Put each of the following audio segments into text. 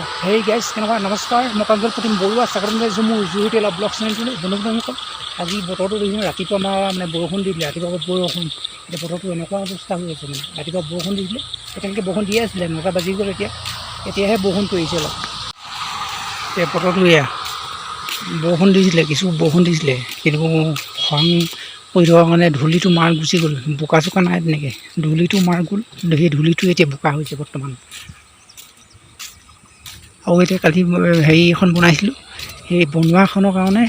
হেৰি গাইজ কেনেকুৱা নমস্কাৰ, মই প্ৰাঞ্জল প্ৰতিম বৰুৱা স্বাগতম জনাইছোঁ মোৰ জুইতে অলপ ব্লগ চেনেলটোলৈ। বন্ধুসকল, আজি বতৰটো দেখিছোঁ ৰাতিপুৱা আমাৰ মানে বৰষুণ দি দিলে, ৰাতিপুৱা বৰষুণ। এতিয়া বতৰটো এনেকুৱা অৱস্থা হৈ আছে মানে ৰাতিপুৱা বৰষুণ দি দিলে, তেনেকৈ বৰষুণ দিয়ে আছিলে 9টা বাজি গ'ল। এতিয়াহে বৰষুণ পৰিছে অলপ। এতিয়া বতৰটো এয়া বৰষুণ দিছিলে, কিছু বৰষুণ দিছিলে, কিন্তু খৰাং পৰি থকাৰ কাৰণে ধূলিটো মাৰ গুচি গ'ল। বোকা চোকা নাই তেনেকৈ, ধূলিটো মাৰ গ'ল। সেই ধূলিটো এতিয়া বোকা হৈছে বৰ্তমান। আৰু এতিয়া কালি হেৰি এখন বনাইছিলোঁ, সেই বনোৱাখনৰ কাৰণে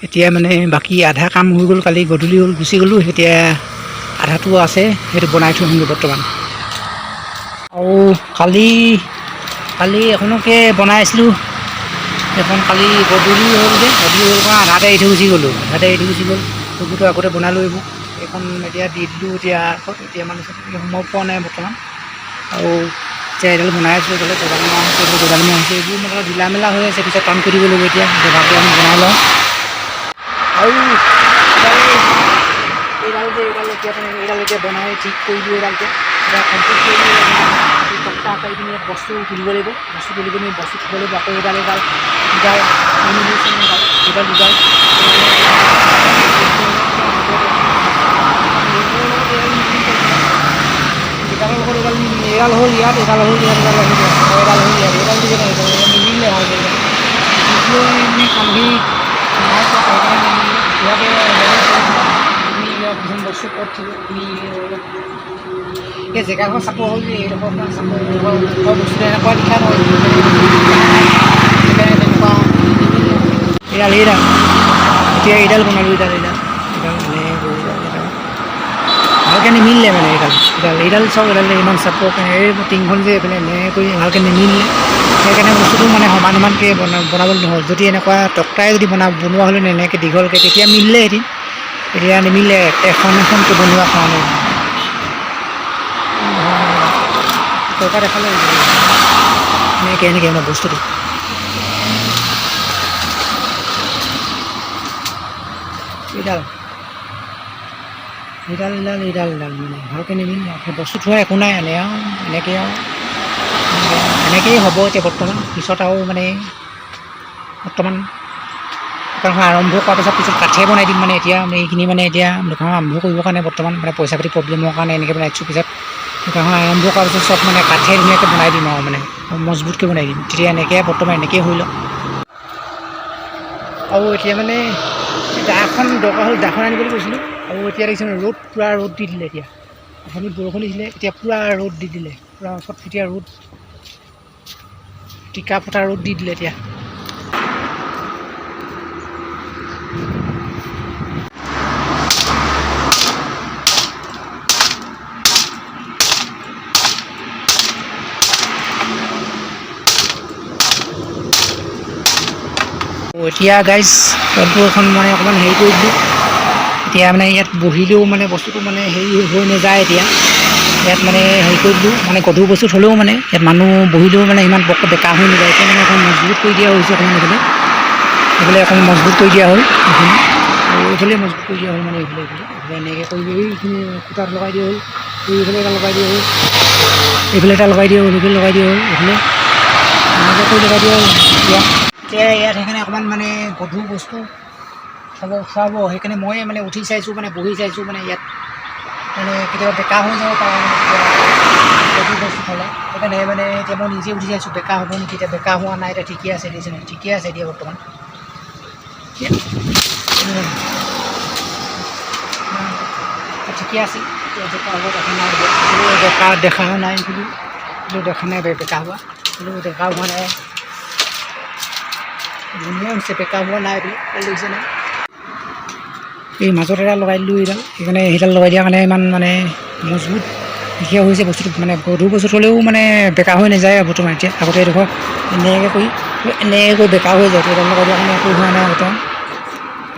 এতিয়া মানে বাকী আধা কাম হৈ গ'ল। কালি গধূলি হ'ল গুচি গ'লোঁ, এতিয়া আধাটো আছে, সেইটো বনাই থৈ আহিলোঁ বৰ্তমান। আৰু কালি এখনকে বনাই আছিলোঁ, এখন কালি গধূলি হ'ল যে, গধূলি হ'ল কাৰণে আধাতে এৰি থৈ গুচি গ'লোঁ। সেইবোৰতো আগতে বনালোঁ এইবোৰ। এইখন এতিয়া দি দিলোঁ। এতিয়া মানে সময় পোৱা নাই বৰ্তমান। আৰু এতিয়া এডাল বনাই আছোঁ, এইফালে গজালি মাহ হৈছে, এইবোৰ মানে ঢিলা মেলা হৈ আছে। পিছত কাম কৰি দিব লাগিব। এতিয়া ভালকৈ আমি বনাই লওঁ। আৰু এইডাল এতিয়া বনাই ঠিক কৰি দিওঁ। এইডালকে এতিয়া কমপ্লিট কৰি দিওঁ। টক্টা আঁকাই পিনি বস্তু তুলিব লাগিব, বস্তু তুলি পিনি বস্তু থ'ব লাগিব। আকৌ এইডাল এডাল হ'ল ইয়াত, এডাল হ'ল ইয়াত, এডাল হ'ল ইয়াত, এডাল হ'ল ইয়াত, এডাল দিব লাগিব। নিমিলে ভালকৈ কামখিনি নাই পোৱা, সেইকাৰণে কিছুমান বস্তু ক'ত থাকিব এই জেগাখন চাপৰ হ'ল যে, এইডোখৰ চাপৰ বস্তু এনেকুৱা লিখা নহয়, সেইকাৰণে তেনেকুৱা এডাল এতিয়া এইডাল বনালোঁ। ভালকৈ নিমিলিলে মানে এইডাল চাওক, এডাল ইমান চাপৰ এই টিংখন যে এইফালে এনেকৈ কৰি ভালকৈ নিমিলিলে। সেইকাৰণে বস্তুটো মানে সমানকৈ বনাবলৈ নহ'ল। যদি এনেকুৱা টক্টাই যদি বনোৱা হ'লে এনেকৈ দীঘলকৈ, তেতিয়া মিলিলে এদিন। এতিয়া নিমিলে এখনকৈ বনোৱা কাৰণে। টকা দেখালে এনেকৈ মই বস্তুটো এইডাল মানে ভালকৈ নিমিলে। বস্তু থোৱা একো নাই, এনেকেই হ'ব এতিয়া বৰ্তমান। পিছত আৰু মানে বৰ্তমান দোকানখন আৰম্ভ কৰাৰ পিছত কাঠে বনাই দিম। মানে এতিয়া এইখিনি মানে এতিয়া দোকানখন আৰম্ভ কৰিবৰ কাৰণে বৰ্তমান মানে পইচা পাতি প্ৰব্লেমৰ কাৰণে এনেকৈ বনাইছোঁ। পিছত দোকানখন আৰম্ভ কৰাৰ পিছত চব মানে কাঠে ধুনীয়াকৈ বনাই দিম আৰু মানে মজবুতকৈ বনাই দিম। তেতিয়া বৰ্তমান এনেকৈ হৈ লওক। আৰু এতিয়া মানে দাখন দৰকাৰ হ'ল, দাখন আনিবলৈ কৈছিলোঁ। আৰু এতিয়া দেখিছোঁ পূৰা ৰ'দ দি দিলে। এতিয়া অথনি বৰষুণ দিছিলে, এতিয়া পূৰা ৰ'দ দি দিলে, পূৰা ফটফটীয়া ৰ'দ, টিকা ফটা ৰ'দ দি দিলে। এতিয়া গাইজ তলটো এখন মানে অকণমান হেৰি কৰি দিলোঁ। এতিয়া মানে ইয়াত বহিলেও মানে বস্তুটো মানে হেৰি হৈ নাযায়। এতিয়া ইয়াত মানে হেৰি কৰি দিলোঁ, মানে গধুৰ বস্তু থ'লেও মানে ইয়াত মানুহ বহিলেও মানে ইমান পটকৈ বেকা হৈ নাযায়। এতিয়া মানে অকণ মজবুত কৰি দিয়া হৈছে। অকণমান এইফালে অকণ মজবুত কৰি দিয়া হ'ল, এইখিনি আৰু এইফালে মজবুত কৰি দিয়া হ'ল। মানে এইফালে এনেকৈ কৰি এইখিনি খুটাত লগাই দিয়া হ'ল, এইফালে এটা লগাই দিয়া হ'ল, এইফালে এটা লগাই দিয়া হ'ল, এইফালে লগাই দিয়া হ'ল, এইফালে এনেকৈ কৰি লগাই দিয়া হ'ল। এতিয়া ইয়াত সেইকাৰণে অকণমান মানে গধুৰ বস্তু খুৱাব। সেইকাৰণে মই মানে উঠি চাইছোঁ, মানে বহি চাইছোঁ। মানে ইয়াত মানে কেতিয়াবা বেকা হৈ যাব পাৰে গধুৰ বস্তু থ'লে। সেইকাৰণে মানে এতিয়া মই নিজে উঠি চাইছোঁ, বেকা হ'ব নেকি। এতিয়া বেকা হোৱা নাই, এতিয়া ঠিকে আছে। ঠিকে আছে এতিয়া বৰ্তমান। ঠিকে আছে, বেকা হ'ব দেখা নাই, দেখা নাই কিন্তু দেখা নাই বেকা হোৱা, কিন্তু দেখা হোৱা নাই। ধুনীয়া হৈছে, বেকা হোৱা নাই বুলি দেখিছে নাই। এই মাজত এডাল লগাই দিলোঁ এইডাল, সেইকাৰণে সেইডাল লগাই দিয়াৰ কাৰণে ইমান মানে মজবুত দেখিয়া হৈছে বস্তুটো। মানে গধুৰ বস্তু থ'লেও মানে বেকা হৈ নাযায় আৰু বৰ্তমান। এতিয়া আগতে এডোখৰ এনেকৈ বেকা হৈ যায়। এইডাল লগাই দিয়াৰ কাৰণে একো হোৱা নাই বৰ্তমান।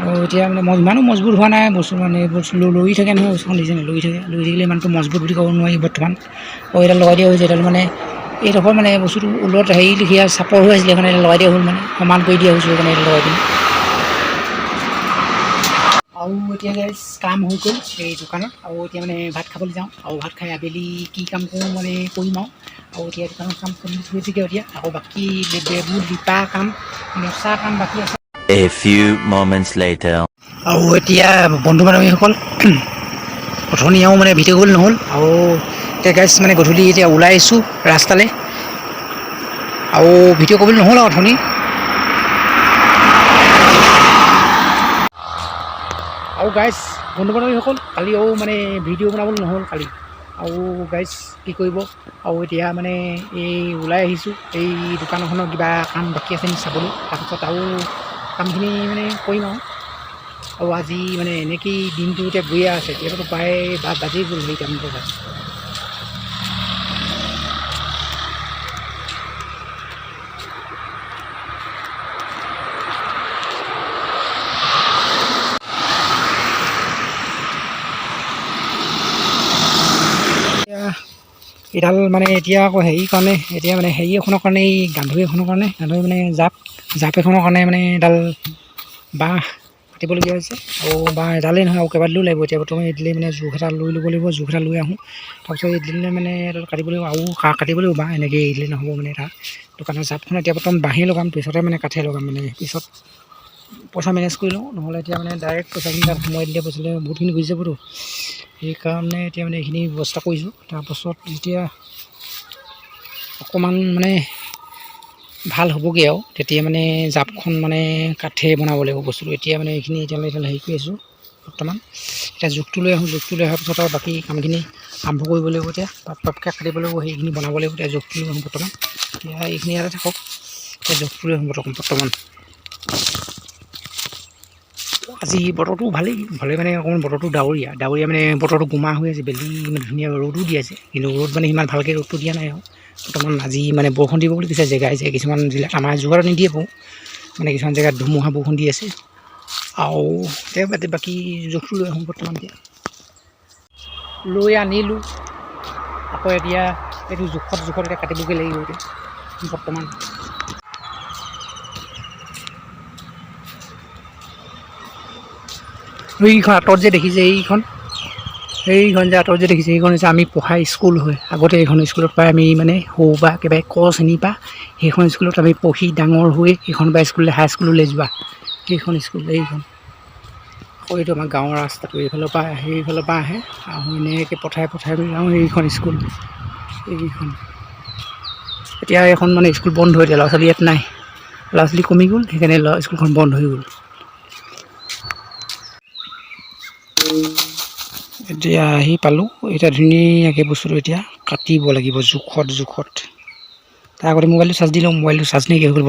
আৰু এতিয়া মানে ইমানো মজবুত হোৱা নাই বস্তু, মানে বস্তু লৰি থাকে নহয়, বস্তুখন দেখিছে নাই, লৰি থাকিলে ইমানটো মজবুত বুলি ক'ব নোৱাৰি বৰ্তমান। আৰু এইডাল লগাই দিয়া হৈছে, এইডাল মানে এইডোখৰ মানে বস্তুটো ওলত হেৰি লিখীয়া চাপৰ হৈ আছিলে, সেইকাৰণে লগাই দিয়া হ'ল, মানে সমান কৰি দিয়া হৈছোঁ। সেইকাৰণে এইডাল লগাই দিম। আৰু এতিয়া গাইজ কাম হৈ গ'ল এই দোকানত আৰু এতিয়া মানে ভাত খাবলৈ যাওঁ আৰু ভাত খাই আবেলি কি কাম কৰোঁ মানে কৰিম আৰু এতিয়া দোকানত কাম কমপ্লিট হৈছেগৈ এতিয়া আকৌ বাকী বেবুত লিপা কাম নচা কাম বাকী আছে। A few moments later. আৰু এতিয়া বন্ধু বান্ধৱীসকল অথনি আৰু মানে ভিডিঅ' কৰিবলৈ নহ'ল আৰু এতিয়া গাইজ মানে গধূলি এতিয়া ওলাই আহিছোঁ ৰাস্তালৈ আৰু ভিডিঅ' কৰিবলৈ নহ'ল আৰু অথনি আৰু গাইজ বন্ধু বান্ধৱীসকল কালি আৰু মানে ভিডিঅ' বনাবলৈ নহ'ল কালি আৰু গাইজ কি কৰিব আৰু এতিয়া মানে এই ওলাই আহিছোঁ এই দোকানখনৰ কিবা কাম বাকী আছে নেকি চাবলৈ তাৰপিছত আৰু কামখিনি মানে কৰিম আৰু আজি মানে এনেকেই দিনটো এতিয়া গৈয়ে আছে এতিয়াতো প্ৰায় বাজি গ'ল সেইটামান বজাত। এডাল মানে এতিয়া আকৌ হেৰি কাৰণে এতিয়া মানে হেৰি এখনৰ কাৰণে এই গান্ধৰি এখনৰ কাৰণে গান্ধৰি মানে জাপ এখনৰ কাৰণে মানে এডাল বাঁহ কাটিবলগীয়া হৈছে আৰু বাঁহ এডালেই নহয় আৰু কেইবাডালো লাগিব এতিয়া বৰ্তমান এদিলে মানে জোখ এটা লৈ ল'ব লাগিব জোখ এটা লৈ আহোঁ তাৰপিছত এদিলে মানে এডাল কাটিব লাগিব আৰু কাটিব লাগিব বাঁহ এনেকৈ এদিলে নহ'ব মানে এটা দোকানৰ জাপখন এতিয়া বৰ্তমান বাঁহেই লগাম পিছতে মানে কাঠে লগাম মানে পিছত পইচা মেনেজ কৰি লওঁ নহ'লে এতিয়া মানে ডাইৰেক্ট পইচাখিনি তাত সোমাই দিলে পইচালৈ বহুতখিনি গুচি যাবতো সেইকাৰণে এতিয়া মানে এইখিনি ব্যৱস্থা কৰিছোঁ। তাৰপাছত যেতিয়া অকণমান মানে ভাল হ'বগৈ আৰু তেতিয়া মানে জাপখন মানে কাঠে বনাব লাগিব বস্তুটো এতিয়া মানে এইখিনি এতিয়ালৈ হেৰি কৰি আছোঁ বৰ্তমান এতিয়া জোখটো লৈ আহোঁ জোখটো লৈ অহাৰ পিছত আৰু বাকী কামখিনি আৰম্ভ কৰিব লাগিব এতিয়া পাপকৈ কাটিব লাগিব সেইখিনি বনাব লাগিব এতিয়া জোখটো লৈ আহোঁ বৰ্তমান এতিয়া এইখিনি ইয়াতে থাকক এতিয়া জোখটো লৈ আহোঁ বৰ্তমান আজি বতৰটো ভালেই মানে অকণমান বতৰটো ডাৱৰীয়া মানে বতৰটো গোমা হৈ আছে বেলি মানে ধুনীয়া ৰ'দো দি আছে কিন্তু ৰ'দ মানে সিমান ভালকৈ ৰ'দটো দিয়া নাই আৰু বৰ্তমান আজি মানে বৰষুণ দিব বুলি কৈছে জেগাই কিছুমান জিলাত আমাৰ যোগাৰ নিদিয়ে বাৰু মানে কিছুমান জেগাত ধুমুহা বৰষুণ দি আছে আৰু তেওঁ বাকী জোখটো লৈ আহোঁ বৰ্তমান এতিয়া লৈ আনিলোঁ আকৌ এতিয়া এইটো জোখত এতিয়া কাটিবগৈ লাগিব এতিয়া বৰ্তমান এইখন আঁতৰত যে দেখিছে এইখন যে আঁতৰত যে দেখিছে এইখন হৈছে আমি পঢ়া স্কুল হয় আগতে এইখন স্কুলত পৰাই আমি মানে সৰু বা একেবাৰে ক শ্ৰেণীৰ পৰা সেইখন স্কুলত আমি পঢ়ি ডাঙৰ হৈ এইখন বা স্কুললৈ হাই স্কুললৈ যোৱা সেইখন স্কুল এইখন আকৌ এইটো আমাৰ গাঁৱৰ ৰাস্তাটো সেইফালৰ পৰা আহে আৰু এনেকৈ পঠাই যাওঁ এইখন স্কুল এইখন এতিয়া এইখন মানে স্কুল বন্ধ হৈ এতিয়া ল'ৰা ছোৱালী ইয়াত নাই ল'ৰা ছোৱালী কমি গ'ল সেইকাৰণে স্কুলখন বন্ধ হৈ গ'ল। এতিয়া আহি পালোঁ এতিয়া ধুনীয়াকৈ বস্তুটো এতিয়া কাটিব লাগিব জোখত তাৰ আগতে মোবাইলটো চাৰ্জ দি লওঁ মোবাইলটো চাৰ্জ নাইকিয়া হৈ গ'ল।